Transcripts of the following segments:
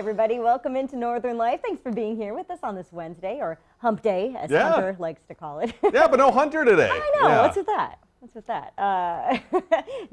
everybody. Welcome into Northern Life. Thanks for being here with us on this Wednesday, or hump day, as Hunter likes to call it. Yeah, but no Hunter today. I know. Yeah. What's with that? What's with that?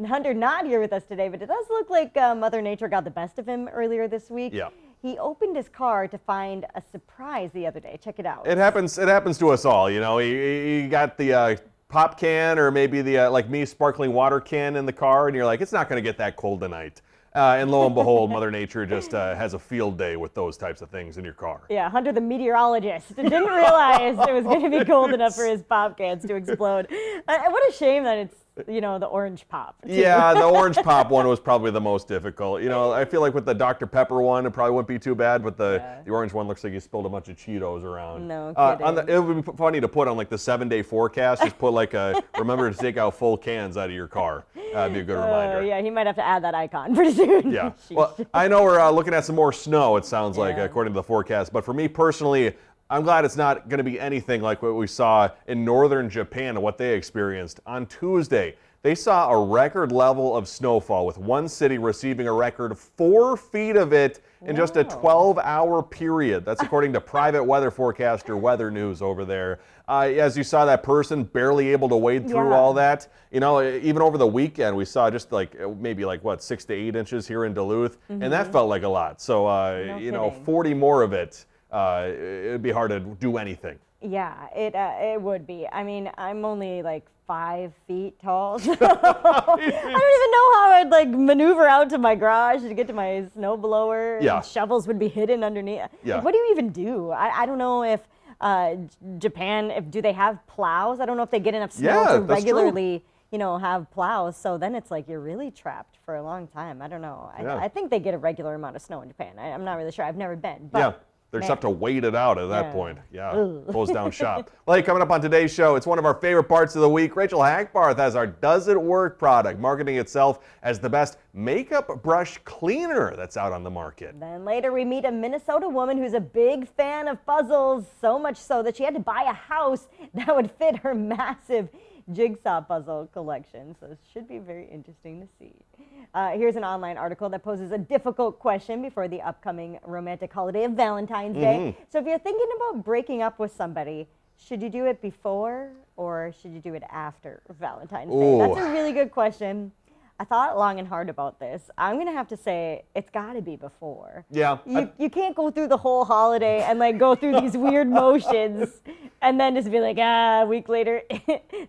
Hunter not here with us today, but it does look like Mother Nature got the best of him earlier this week. Yeah. He opened his car to find a surprise the other day. Check it out. It happens to us all. You know, he got the pop can, or maybe the like me, sparkling water can in the car, and you're like, it's not going to get that cold tonight. And lo and behold, Mother Nature just has a field day with those types of things in your car. Yeah, Hunter the meteorologist didn't realize it was going to be cold enough for his pop cans to explode. What a shame that it's, you know, the orange pop. Too. Yeah, the orange pop one was probably the most difficult. You know, I feel like with the Dr. Pepper one, it probably wouldn't be too bad, but the orange one looks like you spilled a bunch of Cheetos around. No kidding. It would be funny to put on like the 7-day forecast, just put like a, remember to take out full cans out of your car. That'd be a good reminder. Yeah, he might have to add that icon pretty soon. Yeah. Well, I know we're looking at some more snow, it sounds like, according to the forecast, but for me personally, I'm glad it's not going to be anything like what we saw in northern Japan and what they experienced on Tuesday. They saw a record level of snowfall, with one city receiving a record 4 feet of it in just a 12-hour period. That's according to private weather forecaster Weather News over there. As you saw, that person barely able to wade through all that. You know, even over the weekend, we saw just like maybe like what, 6 to 8 inches here in Duluth, and that felt like a lot. So you know, 40 more of it, it'd be hard to do anything. Yeah, it would be. I mean, I'm only like 5 feet tall, so I don't even know how I'd like maneuver out to my garage to get to my snow blower. Yeah. And shovels would be hidden underneath. Yeah. Like, what do you even do? I don't know if Japan, do they have plows? I don't know if they get enough snow to regularly, you know, have plows. So then it's like you're really trapped for a long time. I don't know. I think they get a regular amount of snow in Japan. I'm not really sure. I've never been. But they just have to wait it out at that point. Close down shop. Well, hey, coming up on today's show, it's one of our favorite parts of the week. Rachel Hackbarth has our Does It Work product, marketing itself as the best makeup brush cleaner that's out on the market. Then later we meet a Minnesota woman who's a big fan of puzzles, so much so that she had to buy a house that would fit her massive jigsaw puzzle collection. So it should be very interesting to see. Here's an online article that poses a difficult question before the upcoming romantic holiday of Valentine's Day. So if you're thinking about breaking up with somebody, should you do it before or should you do it after Valentine's Day? That's a really good question. I thought long and hard about this. I'm going to have to say it's got to be before. Yeah. You can't go through the whole holiday and like go through these weird motions and then just be like, a week later,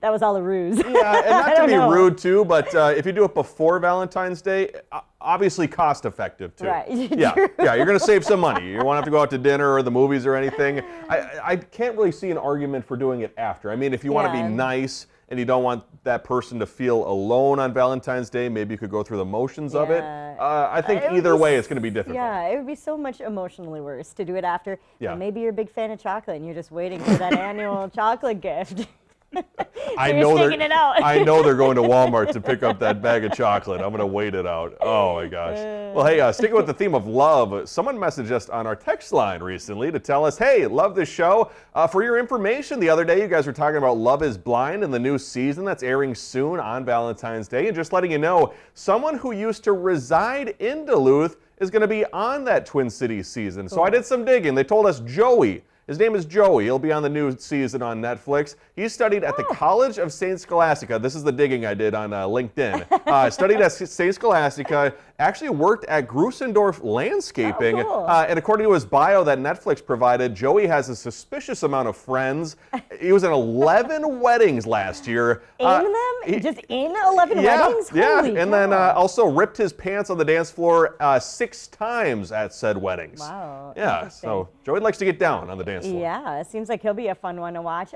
that was all a ruse. Yeah, and not to be rude too, but if you do it before Valentine's Day, obviously cost effective too. Right. Yeah, you're going to save some money. You won't have to go out to dinner or the movies or anything. I can't really see an argument for doing it after. I mean, if you want to be nice and you don't want that person to feel alone on Valentine's Day, maybe you could go through the motions of it. I think either way it's going to be difficult. Yeah, it would be so much emotionally worse to do it after. Yeah. And maybe you're a big fan of chocolate and you're just waiting for that annual chocolate gift. I know they're going to Walmart to pick up that bag of chocolate. I'm going to wait it out. Oh my gosh. Well, hey, sticking with the theme of love, someone messaged us on our text line recently to tell us, hey, love this show. For your information, the other day you guys were talking about Love is Blind and the new season that's airing soon on Valentine's Day. And just letting you know, someone who used to reside in Duluth is going to be on that Twin Cities season. So I did some digging. They told us Joey. His name is Joey. He'll be on the new season on Netflix. He studied at the College of St. Scholastica. This is the digging I did on LinkedIn. Studied at St. Scholastica, actually worked at Grusendorf Landscaping. And according to his bio that Netflix provided, Joey has a suspicious amount of friends. He was in 11 weddings last year. Just in 11 weddings? Yeah, and then also ripped his pants on the dance floor 6 times at said weddings. Wow. Yeah, so Joey likes to get down on the dance floor. Yeah, it seems like he'll be a fun one to watch.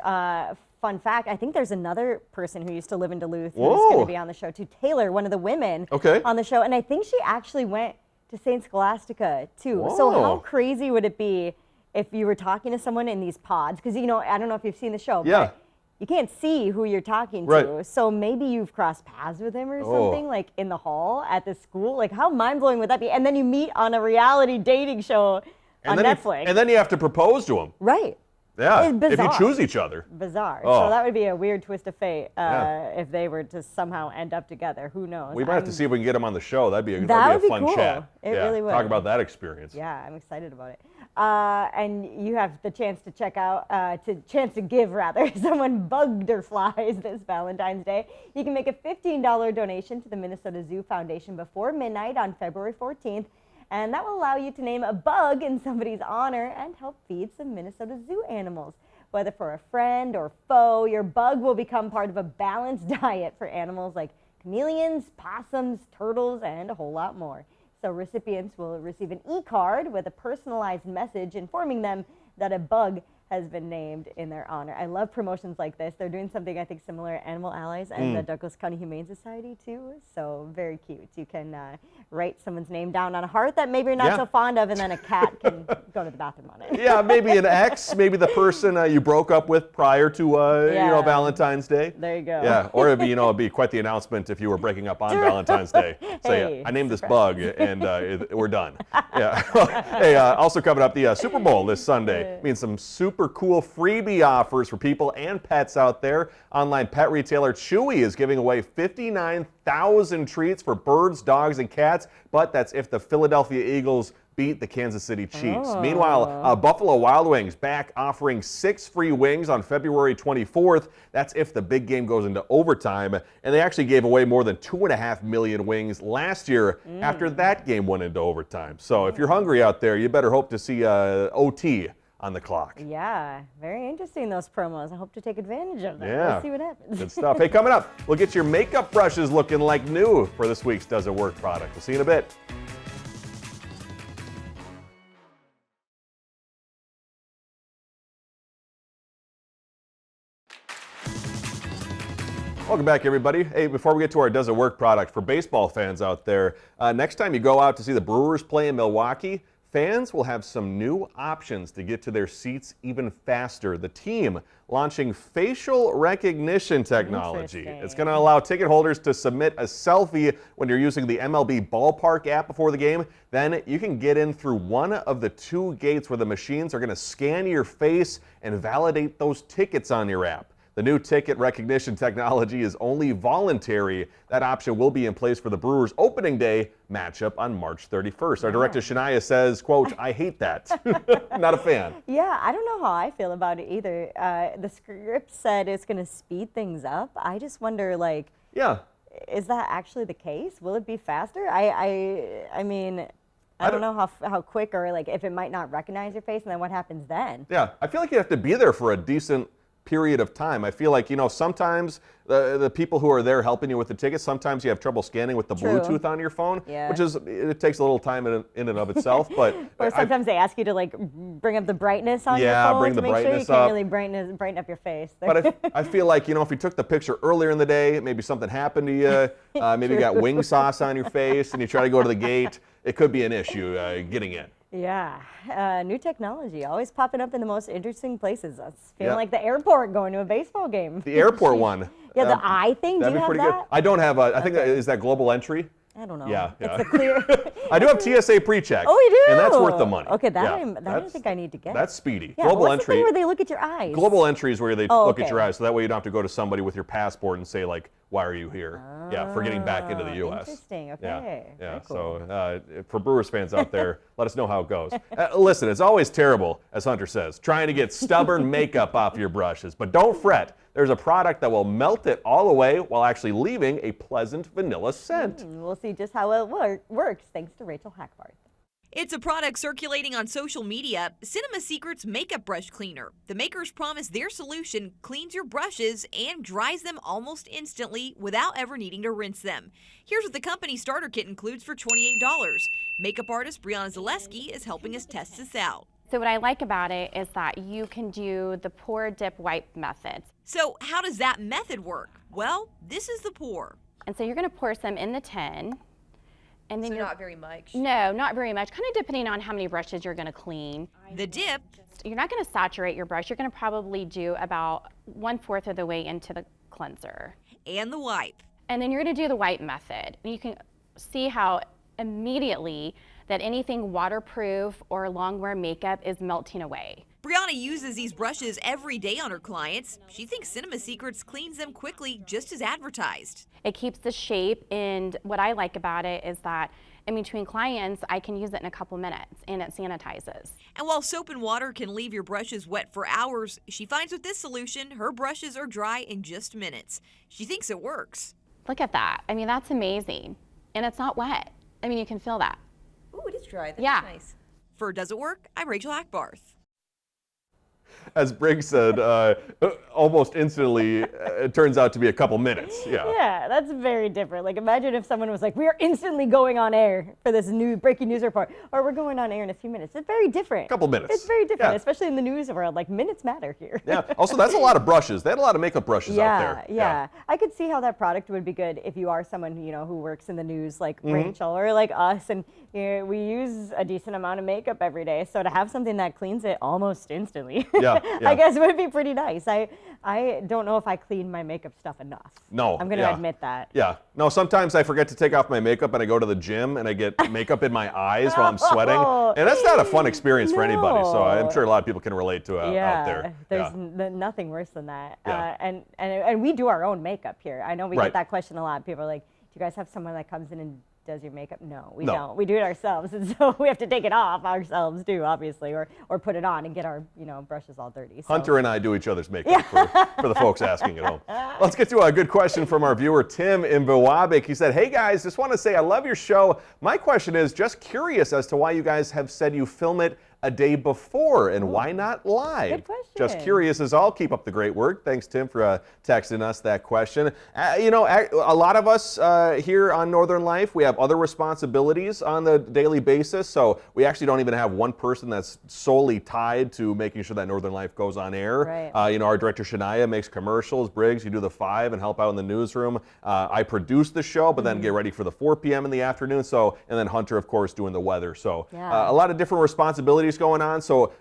Fun fact, I think there's another person who used to live in Duluth who's going to be on the show too. Taylor, one of the women on the show. And I think she actually went to St. Scholastica too. Whoa. So how crazy would it be if you were talking to someone in these pods? Because, you know, I don't know if you've seen the show, but you can't see who you're talking to. So maybe you've crossed paths with him or something, like in the hall at the school. Like, how mind-blowing would that be? And then you meet on a reality dating show on Netflix. And then you have to propose to him. Right. Yeah, It's bizarre. if you choose each other. Bizarre. Oh. So that would be a weird twist of fate if they were to somehow end up together. Who knows? We might have to see if we can get them on the show. That'd be a fun cool. chat. It really would. Talk about that experience. Yeah, I'm excited about it. And you have the chance to check out, to give rather, someone bugderflies this Valentine's Day. You can make a $15 donation to the Minnesota Zoo Foundation before midnight on February 14th. And that will allow you to name a bug in somebody's honor and help feed some Minnesota Zoo animals. Whether for a friend or foe, your bug will become part of a balanced diet for animals like chameleons, possums, turtles, and a whole lot more. So recipients will receive an e-card with a personalized message informing them that a bug has been named in their honor. I love promotions like this. They're doing something I think similar at Animal Allies and the Douglas County Humane Society too. So very cute. You can write someone's name down on a heart that maybe you're not so fond of, and then a cat can go to the bathroom on it. Yeah, maybe an ex, maybe the person you broke up with prior to Valentine's Day. There you go. Yeah, or it'd be quite the announcement if you were breaking up on Valentine's Day. Say, I named this bug and we're done. Yeah. Hey, also coming up, the Super Bowl this Sunday means some super cool freebie offers for people and pets out there. Online pet retailer Chewy is giving away 59,000 treats for birds, dogs, and cats, but that's if the Philadelphia Eagles beat the Kansas City Chiefs. Meanwhile, Buffalo Wild Wings back offering 6 free wings on February 24th. That's if the big game goes into overtime. And they actually gave away more than 2.5 million wings last year after that game went into overtime. So if you're hungry out there, you better hope to see OT on the clock. Yeah, very interesting, those promos. I hope to take advantage of them. Yeah. Let's see what happens. Good stuff. Hey, coming up, we'll get your makeup brushes looking like new for this week's Does It Work product. We'll see you in a bit. Welcome back, everybody. Hey, before we get to our Does It Work product, for baseball fans out there, next time you go out to see the Brewers play in Milwaukee, fans will have some new options to get to their seats even faster. The team launching facial recognition technology. It's going to allow ticket holders to submit a selfie when you're using the MLB Ballpark app before the game. Then you can get in through one of the 2 gates where the machines are going to scan your face and validate those tickets on your app. The new ticket recognition technology is only voluntary. That option will be in place for the Brewers opening day matchup on March 31st. Our director Shania says, quote, I hate that. Not a fan. Yeah, I don't know how I feel about it either. The script said it's going to speed things up. I just wonder, like, is that actually the case? Will it be faster? I mean, I don't know how quick, or like if it might not recognize your face, and then what happens then? Yeah, I feel like you have to be there for a decent period of time. I feel like, sometimes the people who are there helping you with the tickets, sometimes you have trouble scanning with the Bluetooth on your phone, which is, it takes a little time in and of itself. But or sometimes they ask you to like bring up the brightness on your phone bring the to make brightness sure you can't really brighten up your face. But I feel like, if you took the picture earlier in the day, maybe something happened to you, maybe you got wing sauce on your face and you try to go to the gate, it could be an issue getting in. Yeah, new technology always popping up in the most interesting places. It's feeling like the airport going to a baseball game. The airport one. Yeah, the eye thing. Do you have that? Good. I don't have I think is that global entry? I don't know. Yeah. It's the clear. I do have TSA pre-check. Oh, you do? And that's worth the money. Okay, that I don't think I need to get. That's speedy. Yeah, global what's entry. The thing where they look at your eyes? Global entry is where they look at your eyes, so that way you don't have to go to somebody with your passport and say like, why are you here? For getting back into the U.S. Interesting. Okay. Yeah. Cool. So for Brewers fans out there, let us know how it goes. Listen, it's always terrible, as Hunter says, trying to get stubborn makeup off your brushes. But don't fret. There's a product that will melt it all away while actually leaving a pleasant vanilla scent. We'll see just how it works, thanks to Rachel Hackbarth. It's a product circulating on social media, Cinema Secret's Makeup Brush Cleaner. The makers promise their solution cleans your brushes and dries them almost instantly without ever needing to rinse them. Here's what the company starter kit includes for $28. Makeup artist Brianna Zaleski is helping us test this out. So what I like about it is that you can do the pour, dip, wipe method. So how does that method work? Well, this is the pour. And so you're going to pour some in the tin. And then not very much? No, not very much, kind of depending on how many brushes you're going to clean. The dip. You're not going to saturate your brush. You're going to probably do about 1/4 of the way into the cleanser. And the wipe. And then you're going to do the wipe method. And you can see how immediately that anything waterproof or long wear makeup is melting away. Brianna uses these brushes every day on her clients. She thinks Cinema Secrets cleans them quickly, just as advertised. It keeps the shape, and what I like about it is that in between clients, I can use it in a couple minutes, and it sanitizes. And while soap and water can leave your brushes wet for hours, she finds with this solution, her brushes are dry in just minutes. She thinks it works. Look at that. I mean, that's amazing. And it's not wet. I mean, you can feel that. Ooh, it is dry. That's nice. For Does It Work? I'm Rachel Ackbarth. As Briggs said, almost instantly, it turns out to be a couple minutes. Yeah, that's very different. Like, imagine if someone was like, we are instantly going on air for this new breaking news report, or we're going on air in a few minutes. It's very different. Couple minutes. It's very different, especially in the news world. Like, minutes matter here. Yeah. Also, that's a lot of brushes. They had a lot of makeup brushes out there. Yeah. I could see how that product would be good if you are someone, who works in the news like Rachel or like us, and we use a decent amount of makeup every day. So to have something that cleans it almost instantly, I guess would be pretty nice. I don't know if I clean my makeup stuff enough. No. I'm going to admit that. Yeah. No, sometimes I forget to take off my makeup and I go to the gym and I get makeup in my eyes while I'm sweating. And that's not a fun experience for anybody. So I'm sure a lot of people can relate to out there. There's nothing worse than that. And we do our own makeup here. I know we get that question a lot. People are like, do you guys have someone that comes in and does your makeup? No, we don't. We do it ourselves, and so we have to take it off ourselves too, obviously, or put it on and get our brushes all dirty. So. Hunter and I do each other's makeup for the folks asking at home. Let's get to a good question from our viewer Tim in Biwabik. He said, "Hey guys, just want to say I love your show. My question is just curious as to why you guys have said you film it a day before, and why not live?" Good question. Just curious as all. Keep up the great work. Thanks, Tim, for texting us that question. A lot of us here on Northern Life, we have other responsibilities on the daily basis, so we actually don't even have one person that's solely tied to making sure that Northern Life goes on air. Right. Our director Shania makes commercials. Briggs, you do the 5 and help out in the newsroom. I produce the show, but then get ready for the 4 p.m. in the afternoon. So, and then Hunter, of course, doing the weather. So a lot of different responsibilities going on. So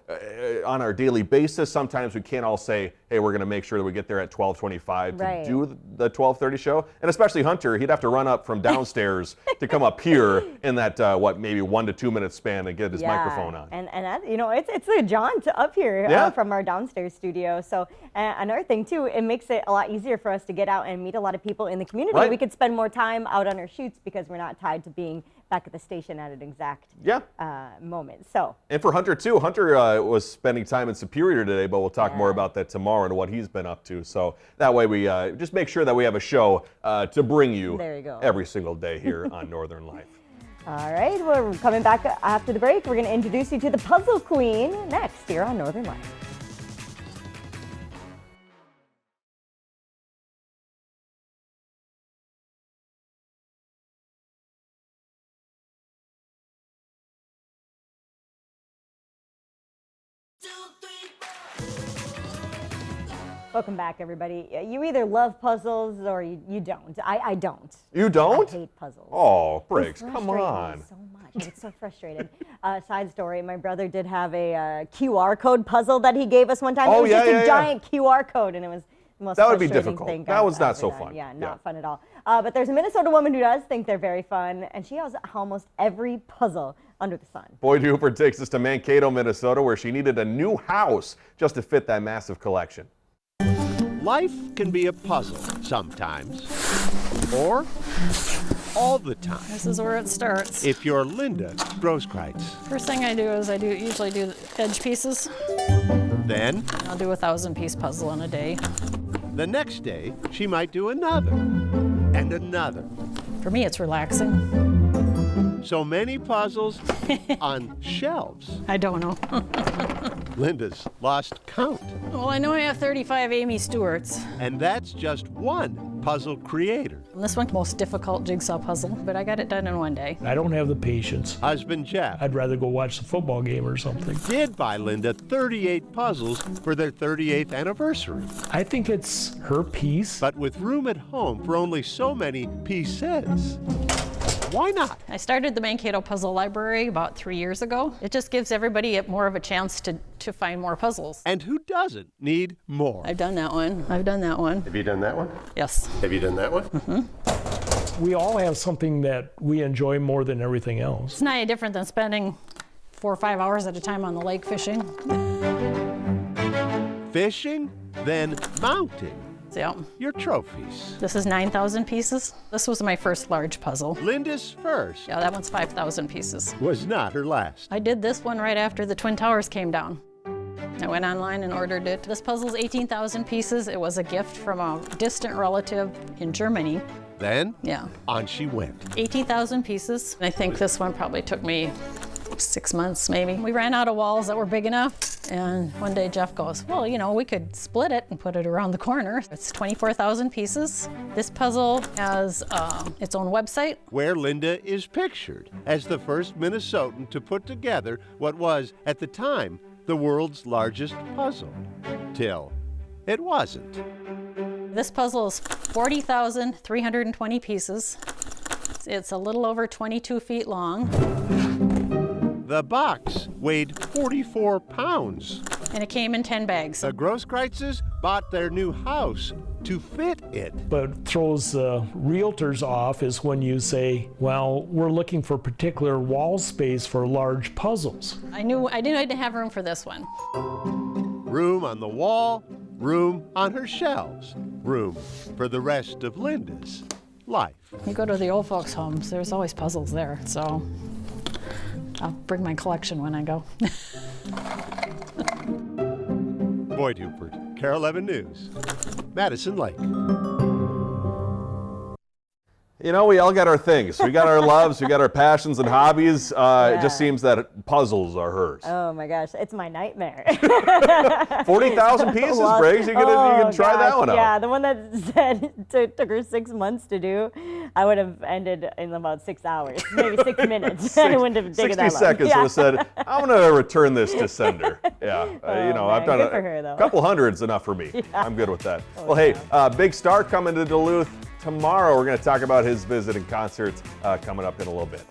on our daily basis, sometimes we can't all say, hey, we're going to make sure that we get there at 12:25 to do the 12:30 show. And especially Hunter, he'd have to run up from downstairs to come up here in that, maybe 1 to 2 minute span and get his microphone on. And that, it's a jaunt up here from our downstairs studio. So another thing too, it makes it a lot easier for us to get out and meet a lot of people in the community. Right. We could spend more time out on our shoots because we're not tied to being back at the station at an exact moment. So. And for Hunter too, Hunter was spending time in Superior today, but we'll talk more about that tomorrow and what he's been up to. So that way we just make sure that we have a show to bring you every single day here on Northern Life. All right, we're coming back after the break. We're going to introduce you to the Puzzle Queen next here on Northern Life. Welcome back, everybody. You either love puzzles or you don't. I don't. You don't? I hate puzzles. Oh, Briggs, come on. So much. I get so frustrated. Side story, my brother did have a QR code puzzle that he gave us one time. It was just a giant QR code, and it was the most frustrating thing. That would be difficult. That was not so fun. Yeah, not fun at all. But there's a Minnesota woman who does think they're very fun, and she has almost every puzzle under the sun. Boyd Hooper takes us to Mankato, Minnesota, where she needed a new house just to fit that massive collection. Life can be a puzzle sometimes, or all the time. This is where it starts. If you're Linda Grosskreitz. First thing I do is usually do edge pieces. Then I'll do a 1,000-piece puzzle in a day. The next day, she might do another and another. For me, it's relaxing. So many puzzles on shelves. I don't know. Linda's lost count. Well, I know I have 35 Amy Stewarts. And that's just one puzzle creator. And this one's the most difficult jigsaw puzzle, but I got it done in one day. I don't have the patience. Husband Jeff. I'd rather go watch the football game or something. Did buy Linda 38 puzzles for their 38th anniversary. I think it's her piece. But with room at home for only so many pieces, why not? I started the Mankato Puzzle Library about 3 years ago. It just gives everybody more of a chance to find more puzzles. And who doesn't need more? I've done that one. I've done that one. Have you done that one? Yes. Have you done that one? Mm-hmm. We all have something that we enjoy more than everything else. It's not any different than spending 4 or 5 hours at a time on the lake fishing. fishing, then mounting Yeah. your trophies. This is 9,000 pieces. This was my first large puzzle. Linda's first Yeah, that one's 5,000 pieces. was not her last. I did this one right after the Twin Towers came down. I went online and ordered it. This puzzle's 18,000 pieces. It was a gift from a distant relative in Germany. Then, Yeah, on she went. 18,000 pieces. I think this one probably took me 6 months maybe. We ran out of walls that were big enough, and one day Jeff goes, well, you know, we could split it and put it around the corner. It's 24,000 pieces. This puzzle has its own website. Where Linda is pictured as the first Minnesotan to put together what was, at the time, the world's largest puzzle. Till it wasn't. This puzzle is 40,320 pieces. It's a little over 22 feet long. The box weighed 44 pounds. And it came in 10 bags. The Grosskreitzes bought their new house to fit it. What throws realtors off is when you say, well, we're looking for particular wall space for large puzzles. I knew I didn't have room for this one. Room on the wall, room on her shelves, room for the rest of Linda's life. You go to the old folks' homes, there's always puzzles there, so I'll bring my collection when I go. Boyd Hubert, Carol 11 News, Madison Lake. You know, we all got our things. We got our loves, we got our passions and hobbies. It just seems that puzzles are hers. Oh my gosh, it's my nightmare. 40,000 pieces, Briggs. You can try that one out. Yeah, the one that said it took her 6 months to do, I would have ended in about 6 hours, maybe 6 minutes. I wouldn't have taken 60 that long. seconds would have said, I'm going to return this to sender. Yeah, you know, I've done good for her, though. a couple hundred's enough for me. I'm good with that. Well, hey, big star coming to Duluth tomorrow. We're going to talk about his visit and concerts coming up in a little bit.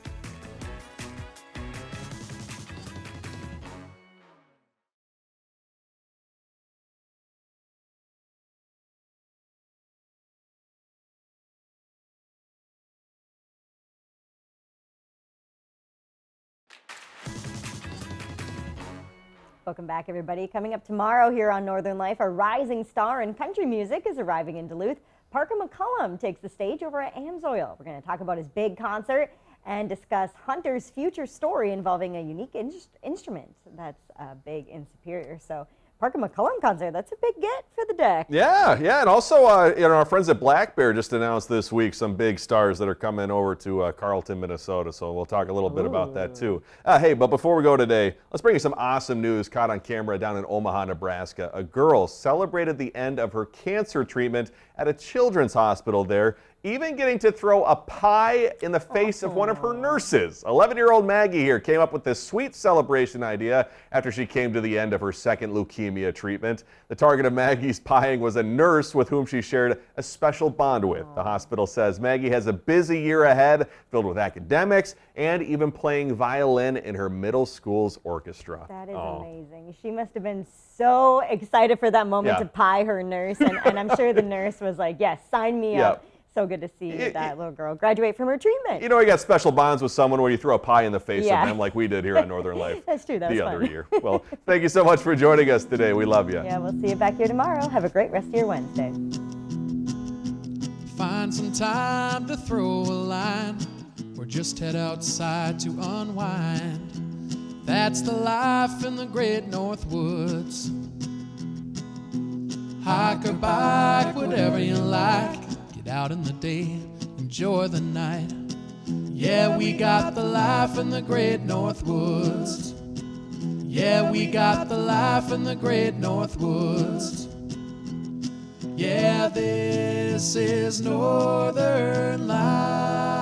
Welcome back, everybody. Coming up tomorrow here on Northern Life, a rising star in country music is arriving in Duluth. Parker McCullum takes the stage over at Amsoil. We're going to talk about his big concert and discuss Hunter's future story involving a unique instrument that's big in Superior. So Parker McCullum concert, that's a big get for the deck. Yeah, and also, you know, our friends at Black Bear just announced this week some big stars that are coming over to Carlton, Minnesota, so we'll talk a little bit about that too. Hey, but before we go today, let's bring you some awesome news caught on camera down in Omaha, Nebraska. A girl celebrated the end of her cancer treatment at a children's hospital there, even getting to throw a pie in the face of one of her nurses. 11-year-old Maggie here came up with this sweet celebration idea after she came to the end of her second leukemia treatment. The target of Maggie's pieing was a nurse with whom she shared a special bond with. The hospital says Maggie has a busy year ahead filled with academics and even playing violin in her middle school's orchestra. That is amazing. She must have been so excited for that moment to pie her nurse, and I'm sure the nurse was like, yes, sign me up. So good to see that little girl graduate from her treatment. You know, you got special bonds with someone where you throw a pie in the face of them like we did here on Northern Life. That's true. That was the other year. Well, thank you so much for joining us today. We love you. Yeah, we'll see you back here tomorrow. Have a great rest of your Wednesday. Find some time to throw a line or just head outside to unwind. That's the life in the great North Woods. Hike or bike, whatever you like. Out in the day, enjoy the night. Yeah, we got the life in the great North Woods. Yeah, we got the life in the great North Woods. Yeah, this is Northern Life.